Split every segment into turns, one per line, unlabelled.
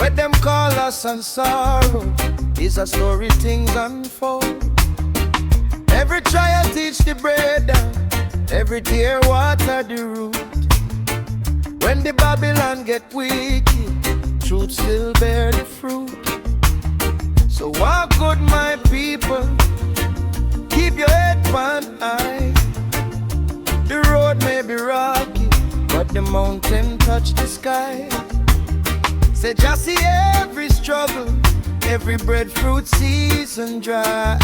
What them call us and sorrow is a story things unfold. Every trial teach the bread down, every tear water the root. When the Babylon get wicked, truth still bear the fruit. So walk good my people, keep your head on high. The road may be rocky, but the mountain touch the sky. Say just see every struggle, every breadfruit season dry.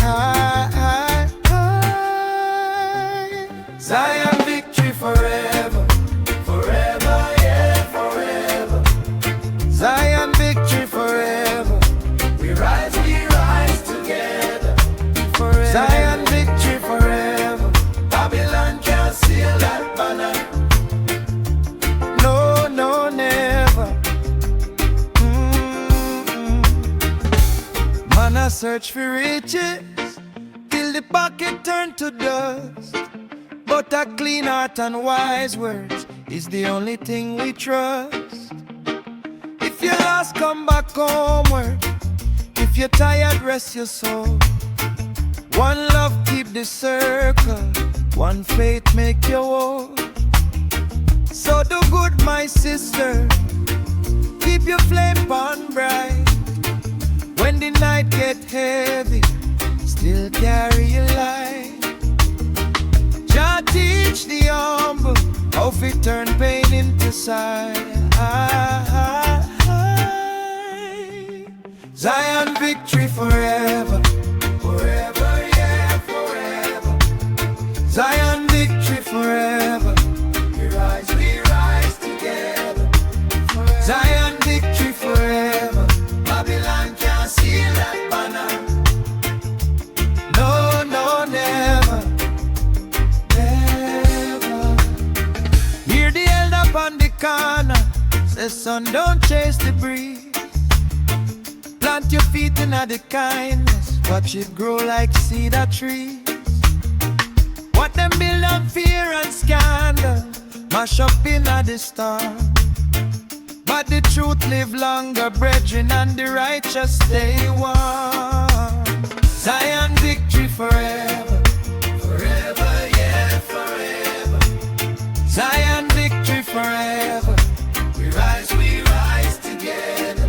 Zion victory forever, forever, yeah, forever. Zion victory forever. We rise together. Forever. Zion victory forever. Babylon can't seal that banner. No, no, never. Man, I search for riches till the pocket turn to dust. But a clean heart and wise words is the only thing we trust. If you're lost, come back homeward. If you're tired, rest your soul. One love keep the circle, one faith make you whole. So do good, my sister, keep your flame on bright. When the night get heavy, still carry your light. Jah teach the humble how to turn pain into sight. Zion victory forever, forever, yeah, forever. Zion victory forever. We rise together. Forever. Zion victory forever. Babylon can't seal that banner. No, no, never. Hear the elder up on the corner say, son, don't chase the breeze. Plant your feet in the kindness, watch it grow like cedar trees. What them build on fear and scandal, mash up in the storm. But the truth live longer, brethren, and the righteous stay warm. Zion victory forever, forever, yeah, forever. Zion victory forever. We rise together.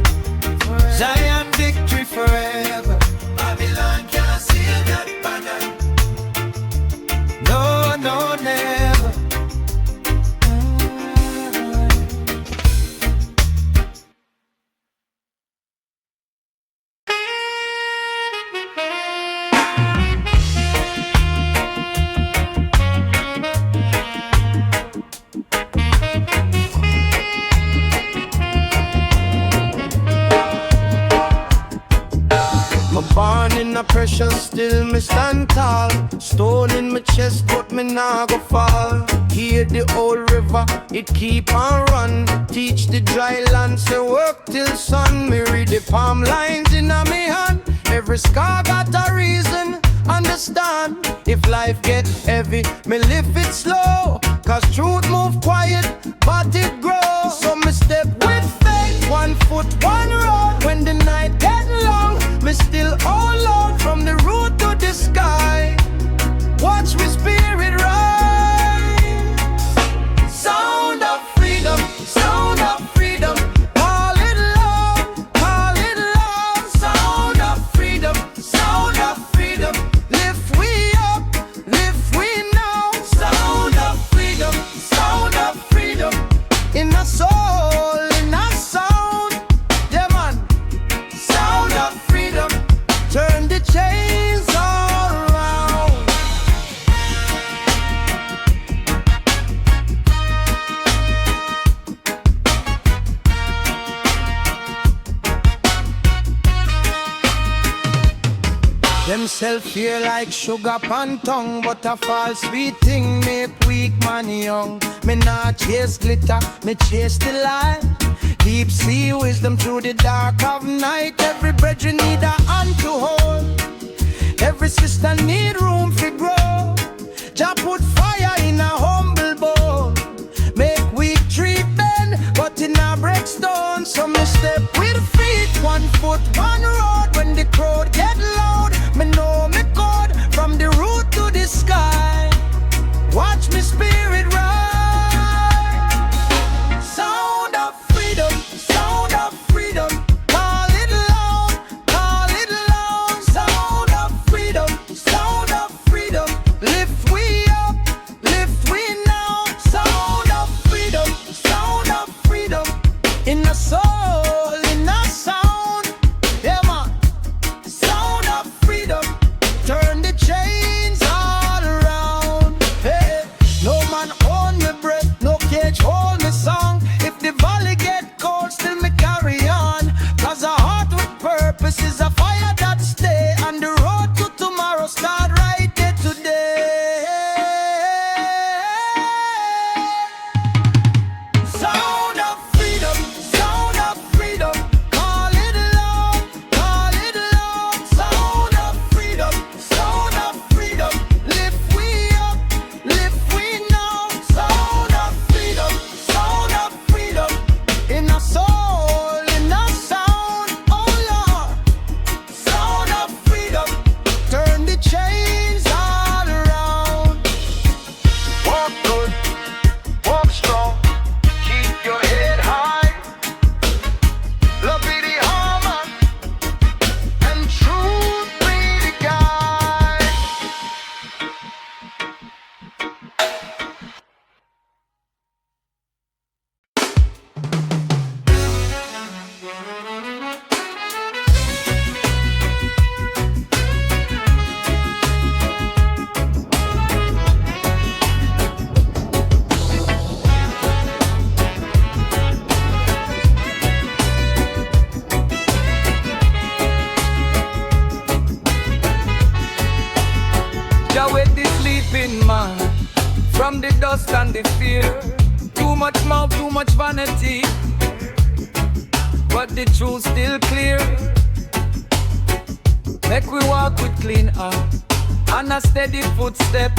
Forever. Zion victory forever. Babylon can't seal that banner. No, no, never. Born in a pressure, still me stand tall. Stone in my chest, but me nah go fall. Hear the old river, it keep on run. Teach the dry land, say work till sun. Me read the palm lines in a me hand. Every scar got a reason, understand. If life get heavy, me live it slow. Cause truth move quiet, but it grows. So me step with faith, 1 foot, 1 road. When the night get long, me still hold on from the root to the sky. Watch me spirit rise. Sound of freedom, sound of freedom. Call it love, call it love. Sound of freedom, sound of freedom. Lift we up, lift we now. Sound of freedom, sound of freedom. In a soul, in a sound. Yeah man, sound of freedom. Turn the chains all around. Them self-fear like sugar pan tongue, but a false sweet thing make weak man young. Me not chase glitter, me chase the light. Deep sea wisdom through the dark of night. Every brethren need a hand to hold. Every sister need room to grow. Jah put fire in a humble bowl. Make weak tree bend, but in a break like stone, so me step with feet, 1 foot, 1 road. When the crowd get loud, me know me code from the root to the sky. Watch me spirit rise. Sound of freedom, sound of freedom. Call it loud, call it loud. Sound of freedom, sound of freedom. Lift we up, lift we now. Sound of freedom, sound of freedom. In a soul, in a sound. Yeah man, sound of freedom. Turn the chains all around. Hey, no man hold me breath, no cage hold me song. If the valley get cold, still me carry on. Cause a heart with purpose is a fire that stay. And the road to tomorrow start right there today. Sound of freedom, sound of freedom. Call it loud, call it loud. Sound of freedom, sound of freedom. Lift we up, lift we now. Sound of freedom, sound of freedom. In a soul, in a sound, oh Lord. Sound of freedom. Turn the chains all around. Walk good, walk strong. Keep your head high. Love be the armor, and truth be the guide.
Jah wake the sleeping man from the dust and the fear. Too much mouth, too much vanity, but the truth still clear. Make we walk with clean heart and a steady footstep.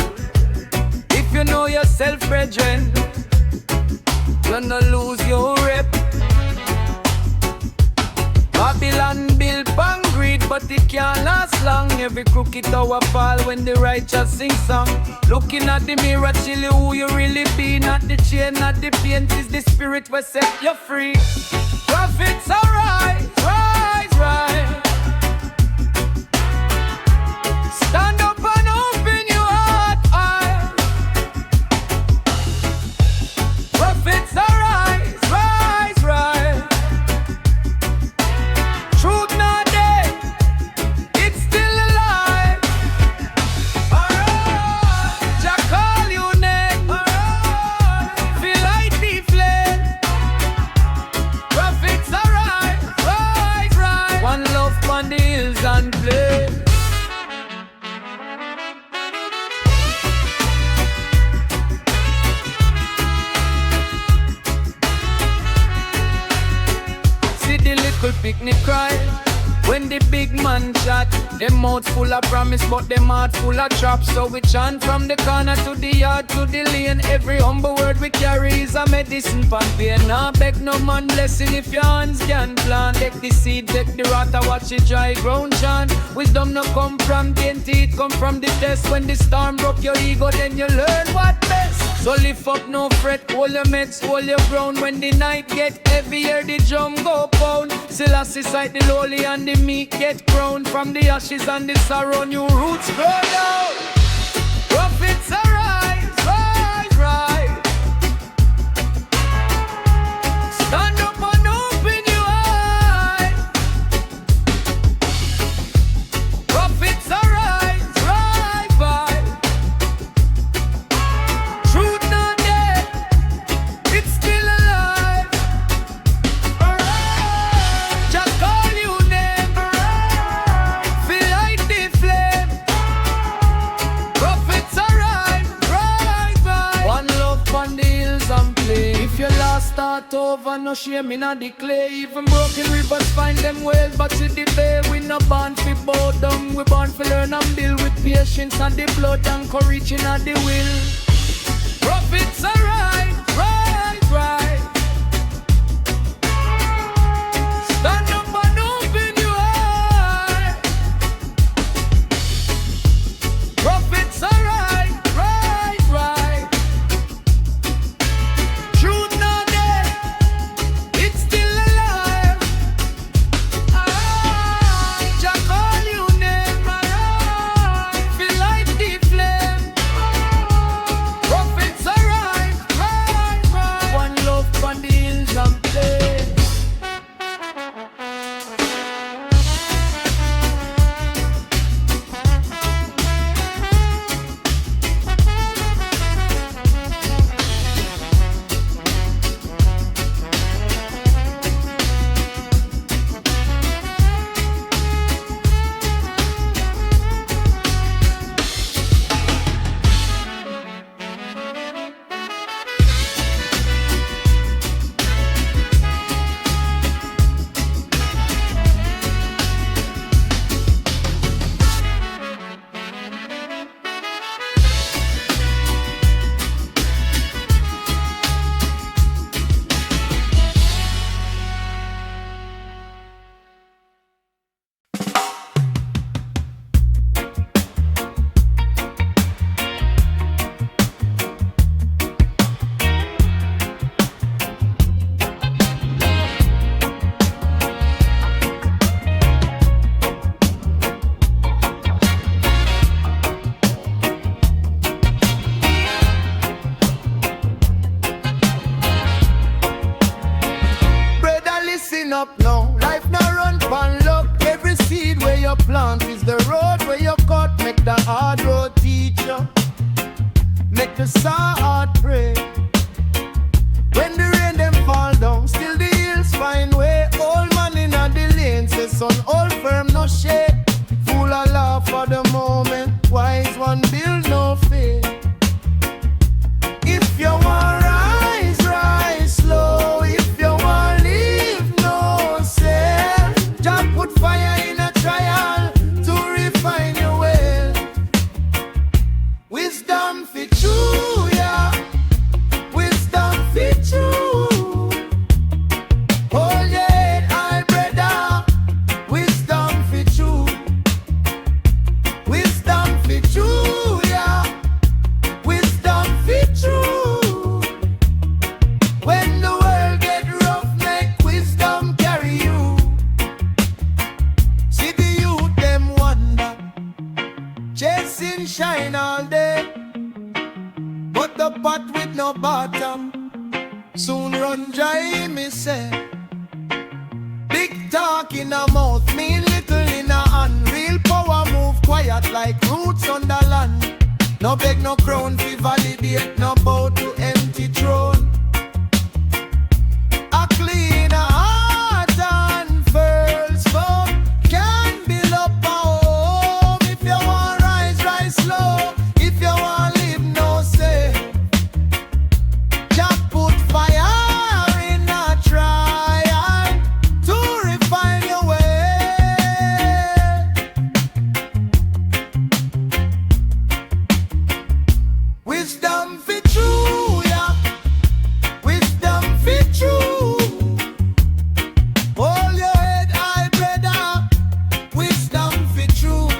If you know yourself, brethren, you no lose your rep. Babylon built on greed, but it can't last long. Every crooked tower fall when the righteous sing song. Looking at the mirror, chilly who you really be. Not the chain, not the paint, is the spirit will set you free. Prophets arise, rise, rise. Stand up and open your heart eyes. Prophets arise, rise, rise. Truth not dead, it's still alive. Alright, Jah call you name. Alright, feel like the flame. Prophets arise, rise, rise. One love on the hills and play. See the little picnic cry when the big man chat. Them mouth full of promise, but them heart full of traps. So we chant from the corner to the yard to the lane. Every humble word we carry is a medicine for pain. Nah beg no man blessing if your hands can plant. Take the seed, take the rata, watch it dry ground chant. Wisdom no come from dainty, it come from the test. When the storm broke your ego, then you learn what best. So lift up, no fret, hold your meds, hold your ground. When the night get heavier, the drum go pound. Still assist the lowly and the meek get crowned. From the ashes and the sorrow, new roots grow down. Prophets arise, rise, rise. Stand up and open your eyes. Prophets arise, rise, rise. Truth not dead, it's still alive. Just call you name, feel like the flame. Prophets arise, rise, rise. One love on the hills and play. If you lost, start over, no shame in the clay. Even broken rivers find them well, but see the bay. We no born fi bow down, we born fi learn and build with patience and the blood and courage in the will. Prophets arise, rise, rise.
up, no. Life no run pan luck. Every seed where you plant is the road where you cut. Make the hard road teach you. Make the hard pray. When the rain them fall down, still the hills find way. Old man in a the lane says son, hold firm, no shake. Fool a laugh for the moment. Wise one build no faith. If you want rise, rise slow. If you want live, no sell. Just put fire in a trial to refine your way. Wisdom fit true, yeah. Wisdom fit true. Hold your head high, brother. Wisdom fit true. Wisdom fit true, yeah. Wisdom fit true. When the world get rough, make wisdom carry you. See the youth them wonder, chasing shine all day, but the pot with no bottom soon run dry, me say. Big talk in a mouth mean little in a hand. Real power move quiet like roots on the land. No beg, no crown, fi validate, no bow to empty throne. A clean heart and first folk can build up a home. If you want rise, rise slow. If you want live, no say. Just put fire in a trial to refine your way. Wisdom fit true, yeah. Wisdom fit true. Hold your head high, brother. Wisdom fit true.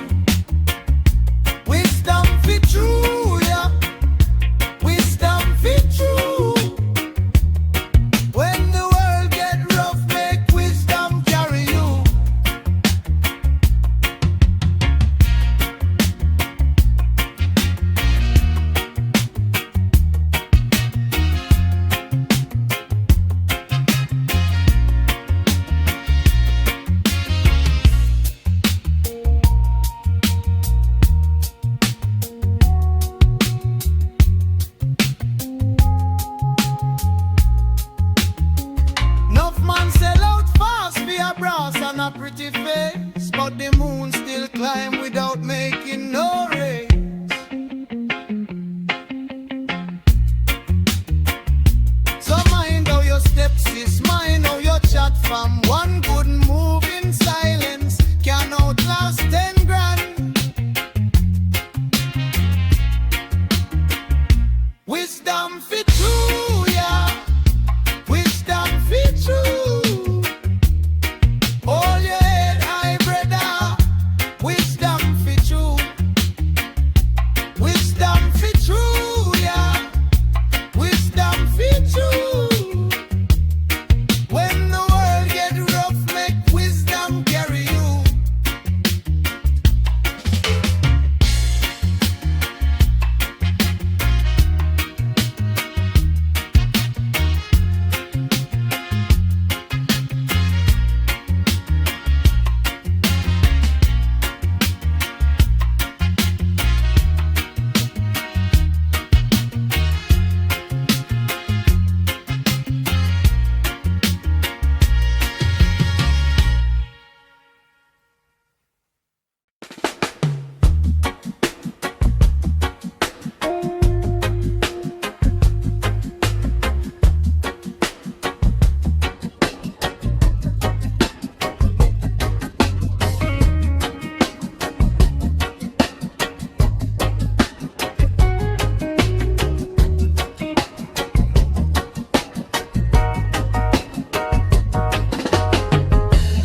Wisdom fit true, yeah. Wisdom fit true. When the world get rough, make wisdom carry you. Enough man sell out fast for a brass and a pretty face, but the moon still climb without making no race. So mind how your steps is, mind how your chat from one good move in silence can outlast 10 grand. Wisdom fit true, yeah. Wisdom fit true. Hold your head high, brother. Wisdom fit true. Wisdom fit true, yeah. Wisdom fit true. When the world get rough, make wisdom carry you.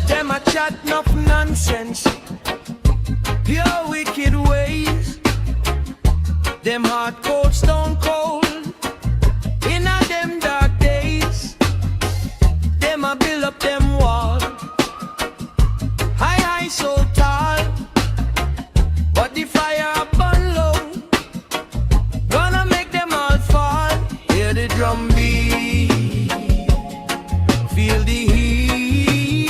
Them a chat enough nonsense, pure wicked ways. Them heart cold, stone cold, in a them dark days. Them a build up them wall, high, high, so tall. But the fire up on low, gonna make them all fall. Hear the drum beat, feel the heat.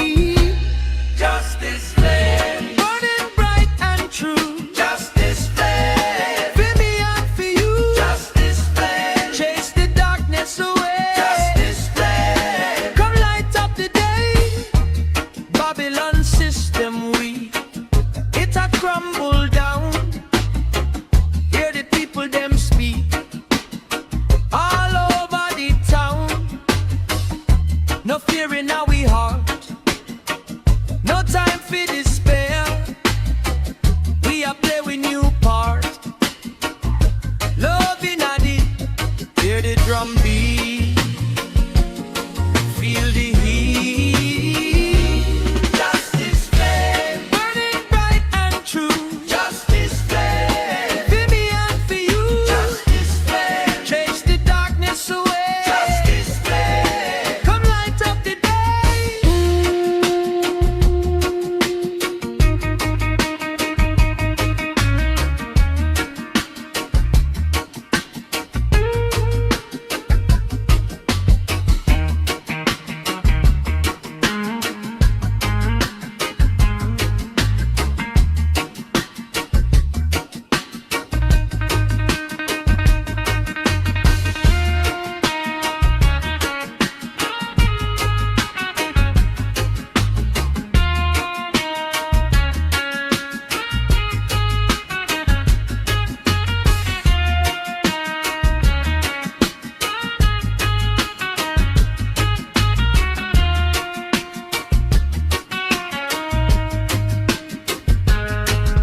for despair. We are play with new part. Love in a deep. Hear the drum beat. Feel the heat. Justice flame. Burning bright and true. Justice flame. For me and for you. Justice flame. Chase the darkness away. Justice flame. Come light up the day.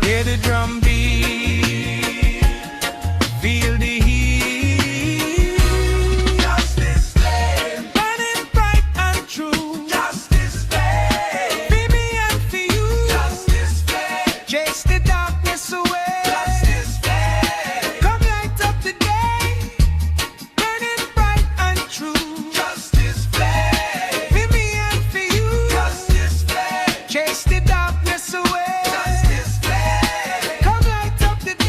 Hear the drum beat, feel the heat. Justice flame, burning bright and true. Justice flame, for me and for you. Justice flame, chase the darkness away. Justice flame, come light up the day, burning bright and true. Justice flame, for me and for you. Justice flame, chase the darkness away. Come light up the day.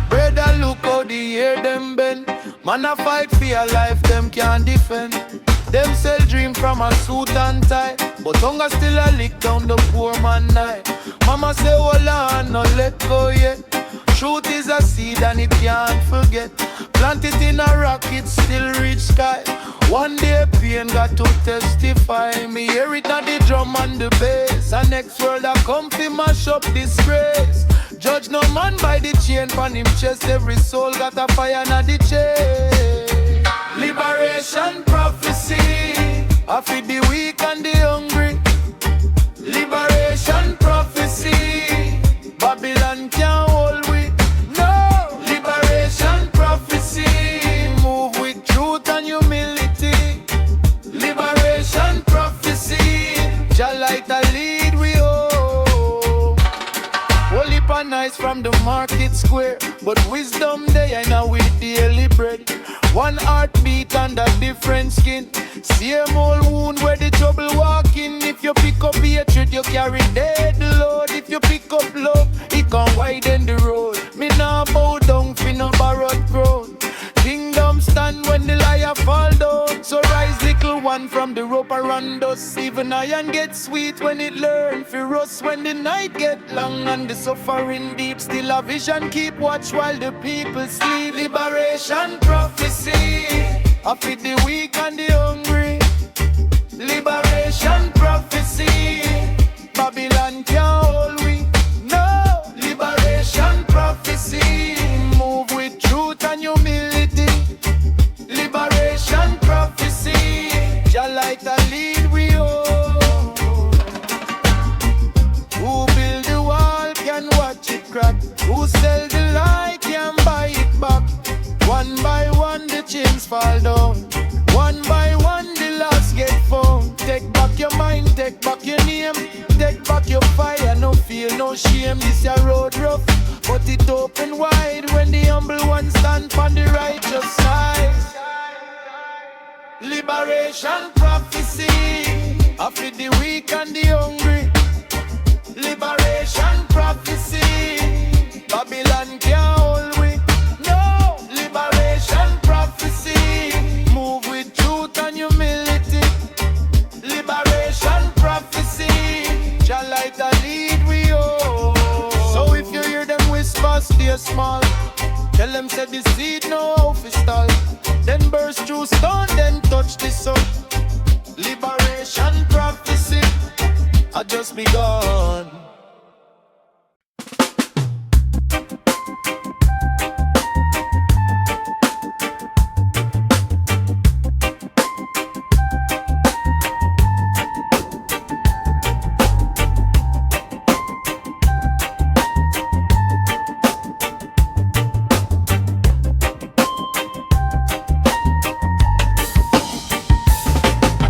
Brother, look how the year them bend. Man a fight for your life, them can't defend. Them sell dream from a suit and tie, but hunger still a lick down the poor man night. Mama say hold on, no let go yet. Truth is a seed and it can't forget. Plant it in a rock, it still reach sky. One day pain got to testify. Me hear it on the drum and the bass. And next world I come fi mash up disgrace. Judge no man by the chain pan him chest. Every soul got a fire na the chest. Liberation prophecy, I feed the weak and the hungry. Liberation prophecy, Babylon can't hold we. No, liberation prophecy, move with truth and humility. Liberation prophecy, Jah light a lead we oh. Holy pan nice from the market square, but wisdom they ain't now with daily bread. One heartbeat and a different skin. Same old wound where the trouble walking. If you pick up hatred, you carry dead load. If you pick up love, it can widen the road. Me nah bow down for no borrowed crown. Kingdom stand when the liar fall down. So rise little one from the rope around us. Even iron get sweet when it learn for us. When the night get long and the suffering deep, still a vision keep watch while the people sleep. Liberation prophecy, I feed the weak and the hungry. Liberation prophecy, Babylon can't hold we. No, liberation prophecy, move with truth and humility. Liberation prophecy, Jah light a lead we oh. Who build the wall can watch it crack. Who sell the lie can buy it back. One by one the chains fall down. One by one the last get found. Take back your mind, take back your name. Take back your fire, no fear, no shame. This your road rough, but it open wide when the humble one stand
stand on the righteous side. Liberation prophecy, I feed the weak and the hungry. Liberation prophecy, Babylon can't hold we. No, liberation prophecy, move with truth and humility. Liberation prophecy, shall light the lead we oh. So if you hear them whisper, stay small. Tell them say the seed no how fi stall. Then burst through stone, then touch the sun. Liberation prophecy, I just begun.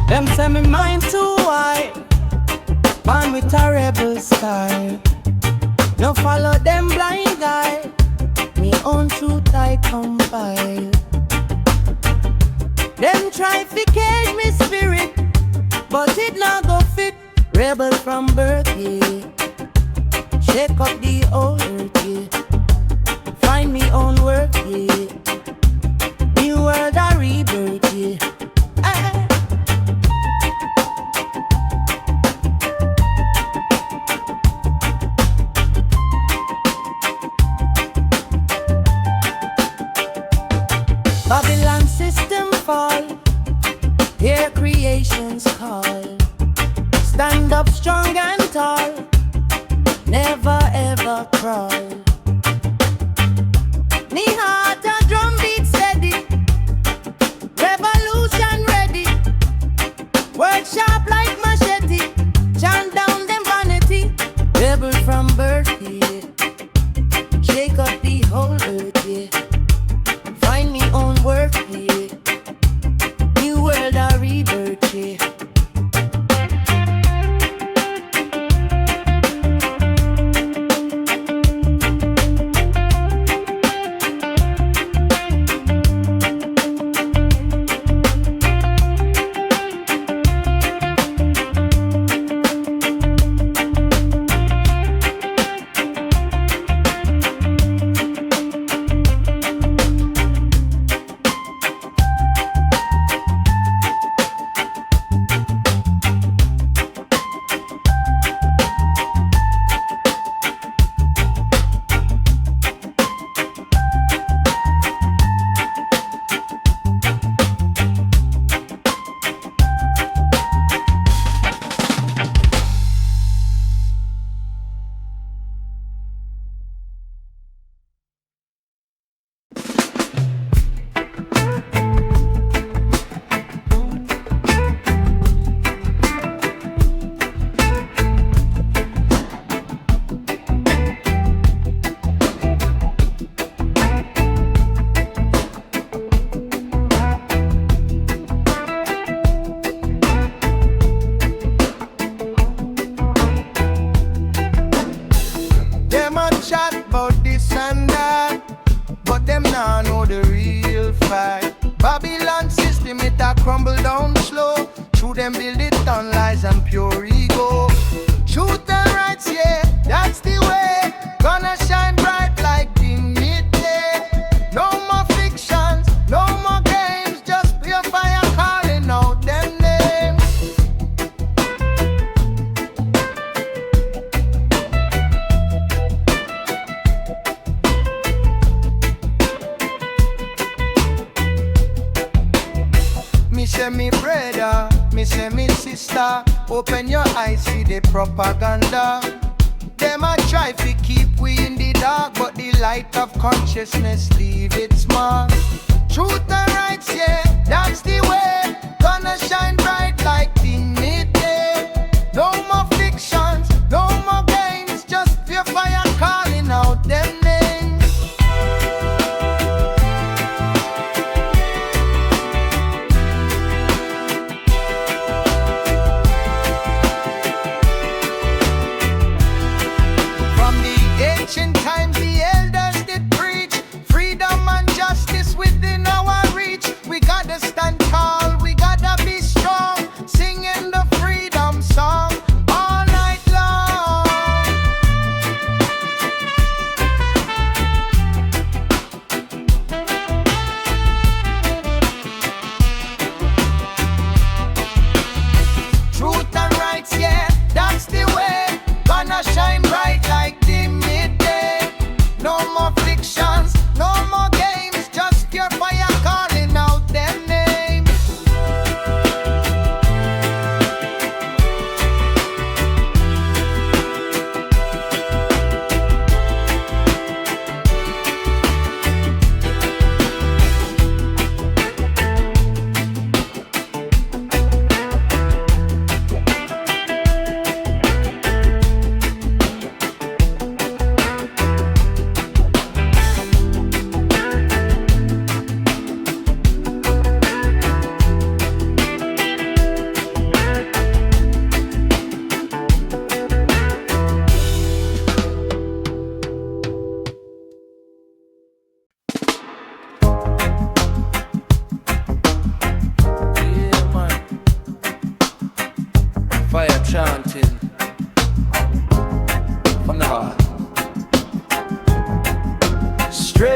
Them say me mind too wide, born with a rebel style. No follow them blind guy, me own truth I compile. Them try fi cage me spirit, but it not go fit. Rebel from birth, yeah. Shake up the old earth, yeah. Find me own work, yeah. New world a rebirth, yeah. Babylon system fall, hear creation's call. Stand up strong and tall, never ever crawl. Knee heart a drum beat steady, revolution ready. Word sharp like machete, chant down them vanity. Rebel from birth, yeah. Shake up the whole earth, yeah. Find me own work, yeah. New world a rebirth, yeah. Babylon system, it a crumble down slow. Through them build it on lies and pure ego. Truth and rights, yeah, that's the way. Gonna shine bright like the midday. No more fictions, no more games. Just pure fire calling out them names. Me say me brother, me say me sister, open your eyes, see the propaganda. Them a try to keep we in the dark, but the light of consciousness leave its mark. Truth and rights, yeah, that's the way. Gonna shine bright like the midday. No more fictions, no more games, just pure fire calling out them names. Ancient times the elders did preach freedom and justice.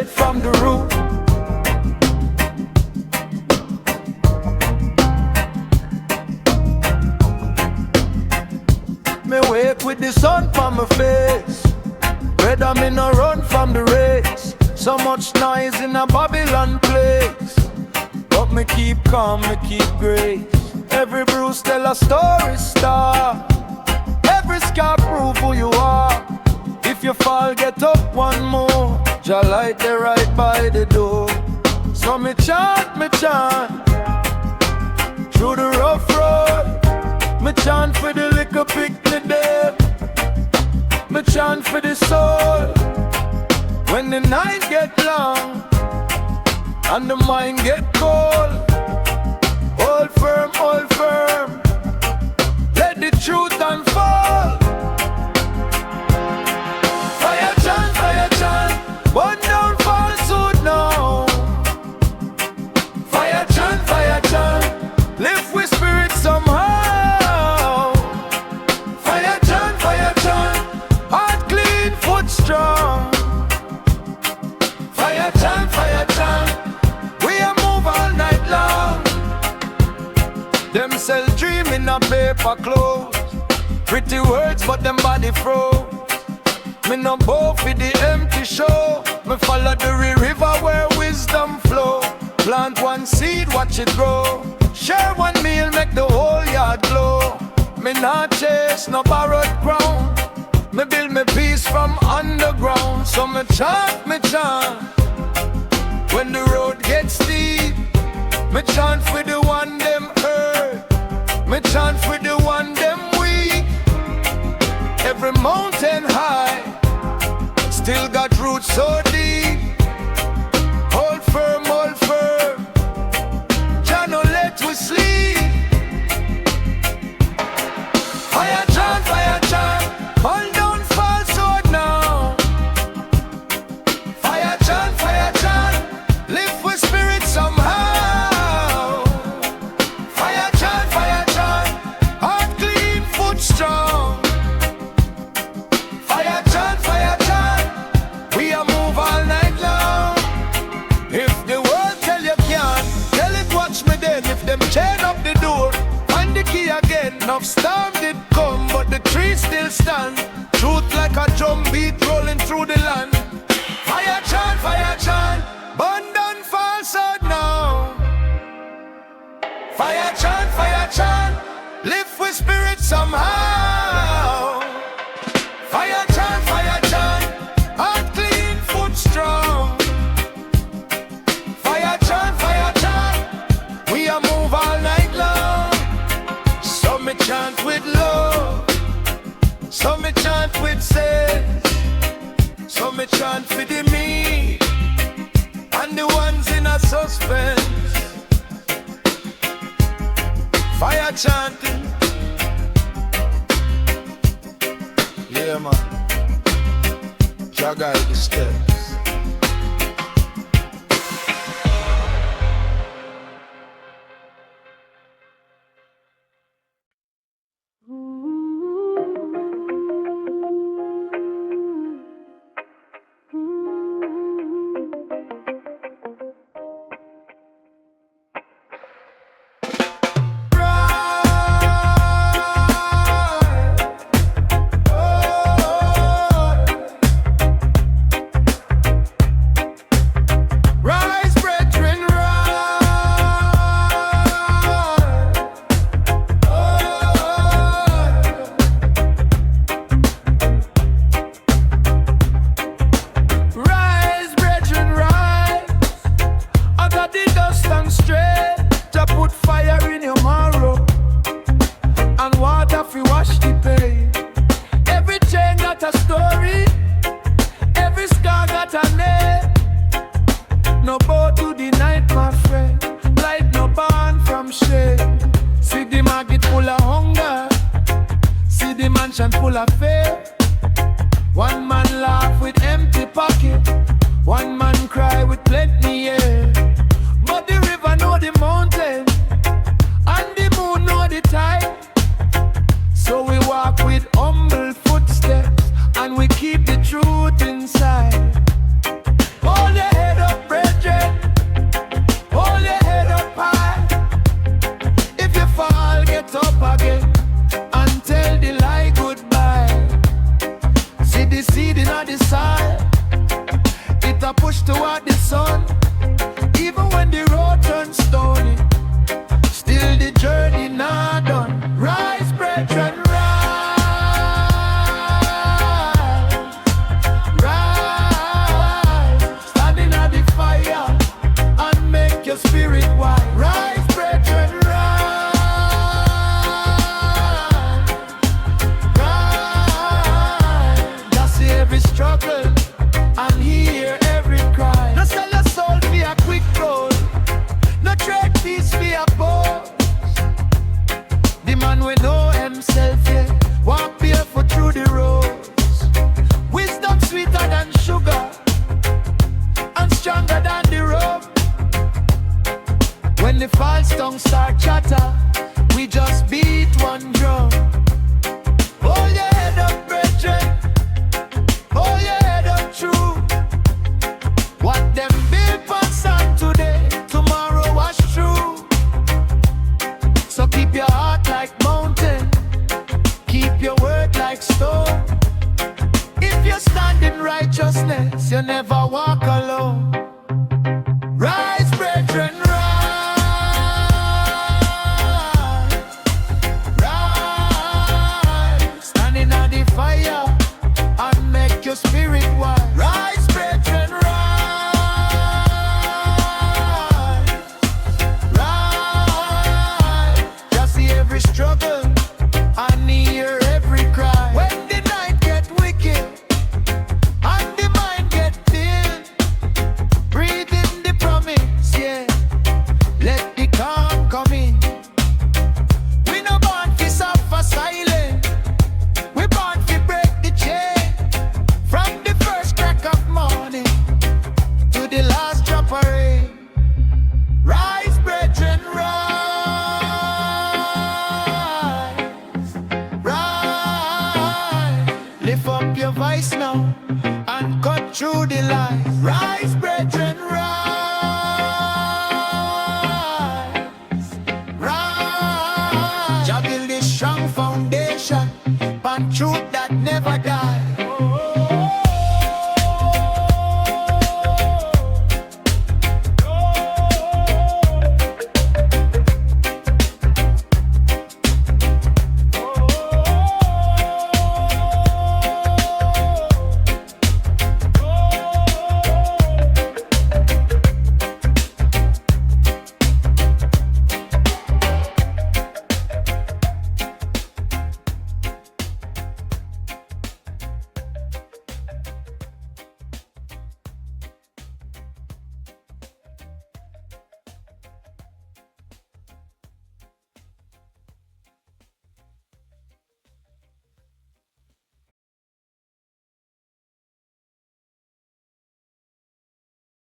straight from the root. Me wake with the sun from my face. Whether me no run from the race. So much noise in a Babylon place, but me keep calm, me keep grace. Every bruise tell a story star. Every scar prove who you are. If you fall, get up one more. Jah light there right by the door. So me chant through the rough road. Me chant for the little picnic there. Me chant for the soul. When the night get long and the mind get cold, hold firm, let the truth unfold. Fire chant, burn down falsehood now. Fire chant, lift with spirit somehow. Fire chant, heart clean, foot strong. Fire chant, we a move all night long. Them sell dream in a paper clothes. Pretty words but them body froze. Me no bow for the empty show. Me follow the river where wisdom flow. Plant one seed, watch it grow. Share one meal, make the whole yard glow. Me not chase no borrowed ground. Me build me peace from underground. So me chant, when the road gets steep. Me chant for the one them hurt. Me chant for the one them weak. Every mountain high still got roots so deep. Hold firm, Jah no let we sleep. Fire chant, hold down falsehood now. Fire chant, live with spirit somehow. Fire chant, heart clean, foot strong. Fire chant, we a move all night long. If the world tell you can't, tell it watch me then. If them chain up the door, find the key again. Enough storm did come, but the trees still stand. Truth like a drum beat rolling through the land. Fire chant, burn down falsehood now. Fire chant, live with spirit somehow. Fire chant, heart clean, foot strong. Fire chant, we a move all night long. Some me chant with love, some me chant with sense, some me chant for the me and the ones in a suspense. Fire chanting, yeah man, Jah guide the steps.
Keep the truth inside. Hold your head.
sun. Even when the road turns stony, still the journey not done. Rise, brethren, rise, standing at the fire and make your spirit wide. Rise, brethren, rise. Just see every struggle and hear every cry. No sell your soul for a quick roll, no trade peace for a pose. The man we know himself, yeah, walk barefoot through the roads. Wisdom sweeter than sugar and stronger than the rope. When the false tongue start chatter, we just beat one drum. Hold your head up, brethren, hold your head up true. What them build on sand today, tomorrow was true. So keep your heart like mountain, keep your word like stone. If you stand in righteousness, you never walk alone. Rise, brethren, rise, rise, standing at the fire and make your spirit wide. Rise, brethren, rise, rise, just see every struggle and hear every cry. When the night get wicked and the mind get dim, breathe in the promise, yeah, let the calm come in. We no born to suffer silent, we born to break the chain. From the first crack of morning to the last drop of rain. Rise, brethren, rise, rise. Lift up your voice now and cut through the lies. Rise, brethren, rise, rise. Jah build a strong foundation on truth that never dies.